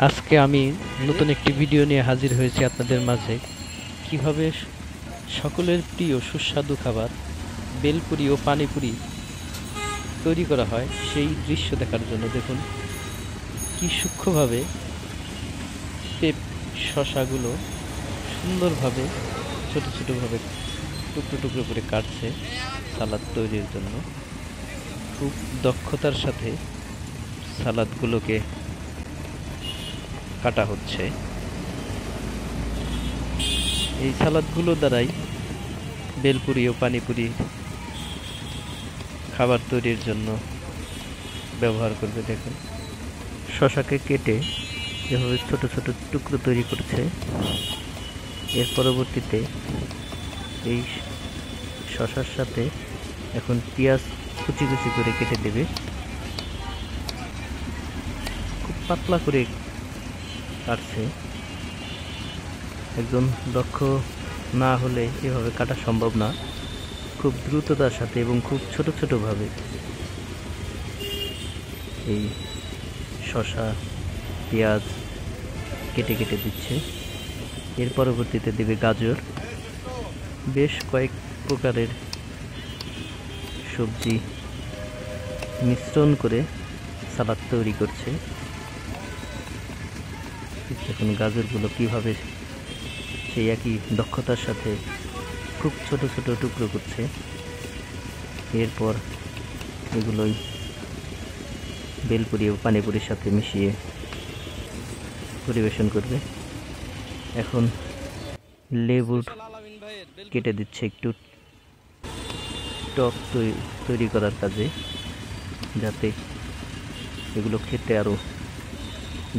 আজকে আমি নতুন একটি ভিডিও নিয়ে হাজির হয়েছি আপনাদের মাঝে। কিভাবে সকলের প্রিয় সুস্বাদু খাবার বেলপুরি ও পানিপুরি তৈরি করা হয় সেই দৃশ্য দেখার জন্য। দেখুন কি সূক্ষ্মভাবে শসাগুলো সুন্দরভাবে ছোট ছোটভাবে টুকরো টুকরো করে কাটছে সালাদ তৈরির জন্য। খুব দক্ষতার সাথে সালাদগুলোকে কাটা হচ্ছে। এই সালাদগুলো দ্বারাই বেলপুরি ও পানিপুরি খাবার তৈরির জন্য ব্যবহার করবে। দেখুন শসাকে কেটে যেভাবে ছোট ছোট টুকরো তৈরি করছে, এর পরবর্তীতে এই শসার সাথে এখন পেঁয়াজ কুচি কুচি করে কেটে দেবে। খুব পাতলা করে কাটছে। একজন দক্ষ না হলে এভাবে কাটা সম্ভব না। খুব দ্রুততার সাথে এবং খুব ছোট ছোটভাবে এই শসা পেঁয়াজ কেটে কেটে দিচ্ছে। এর পরবর্তীতে দেবে গাজর। বেশ কয়েক প্রকারের সবজি মিশ্রণ করে সালাদ তৈরি করছে। দেখুন গাজরগুলো কিভাবে সেই একই দক্ষতার সাথে খুব ছোট ছোট টুকরো করছে। এরপর এগুলোই বেলপুরি ও পানিপুরির সাথে মিশিয়ে পরিবেশন করবে। এখন লেবু কেটে দিচ্ছে একটু টক তৈরি করার কাজে, যাতে এগুলো খেতে আরও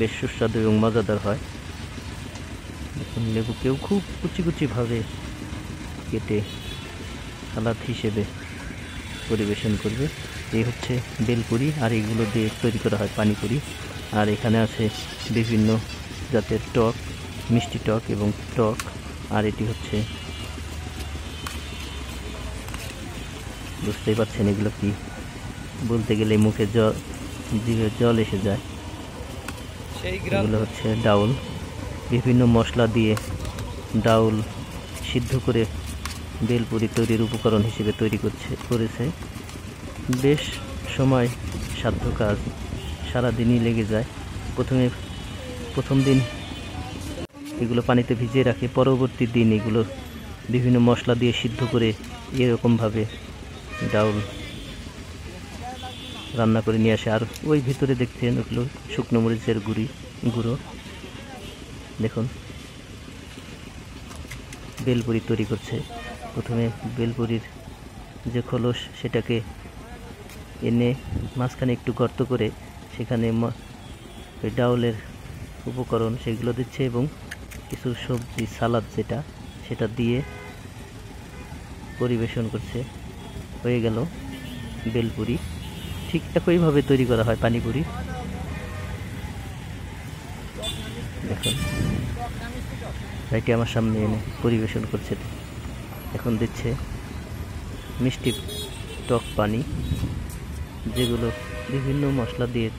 বেশ সুস্বাদু এবং মজাদার হয়। এখন লেবুকেও খুব কুচি কুচিভাবে কেটে সালাদ হিসেবে পরিবেশন করবে। এই হচ্ছে বেলপুরি, আর এগুলো দিয়ে তৈরি করা হয় পানিপুরি। আর এখানে আছে বিভিন্ন জাতের টক, মিষ্টি টক এবং টক। আর এটি হচ্ছে, বুঝতেই পারছেন এগুলো কি, বলতে গেলে মুখে জিভে জল এসে যায়। এগুলো হচ্ছে ডাউল। বিভিন্ন মশলা দিয়ে ডাউল সিদ্ধ করে বেলপুরি তৈরির উপকরণ হিসেবে তৈরি করেছে। বেশ সময় সাধ্য কাজ, সারাদিনই লেগে যায়। প্রথম দিন এগুলো পানিতে ভিজিয়ে রাখে, পরবর্তী দিন এগুলো বিভিন্ন মশলা দিয়ে সিদ্ধ করে এরকমভাবে ডাউল রান্না করে নিয়ে আসে। আর ওই ভিতরে দেখছেন ওগুলো শুকনো মরিচের গুঁড়ো। দেখুন বেলপুরি তৈরি করছে। প্রথমে বেলপুরির যে খোলস সেটাকে এনে মাঝখানে একটু গর্ত করে সেখানে ওই ডাউলের উপকরণ সেগুলো দিচ্ছে এবং কিছু সবজি সালাদ সেটা দিয়ে পরিবেশন করছে। হয়ে গেল বেলপুরি। ঠিক একইভাবে তৈরি করা হয় পানিপুরি। দেখুন ভাইটি আমার সামনে এনে পরিবেশন করছে। এখন দিচ্ছে মিষ্টি টক পানি, যেগুলো বিভিন্ন মশলা দিয়ে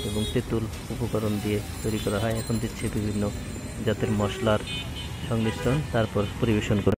এবং তেঁতুল উপকরণ দিয়ে তৈরি করা হয়। এখন দিচ্ছে বিভিন্ন জাতের মশলার সংমিশ্রণ, তারপর পরিবেশন করে।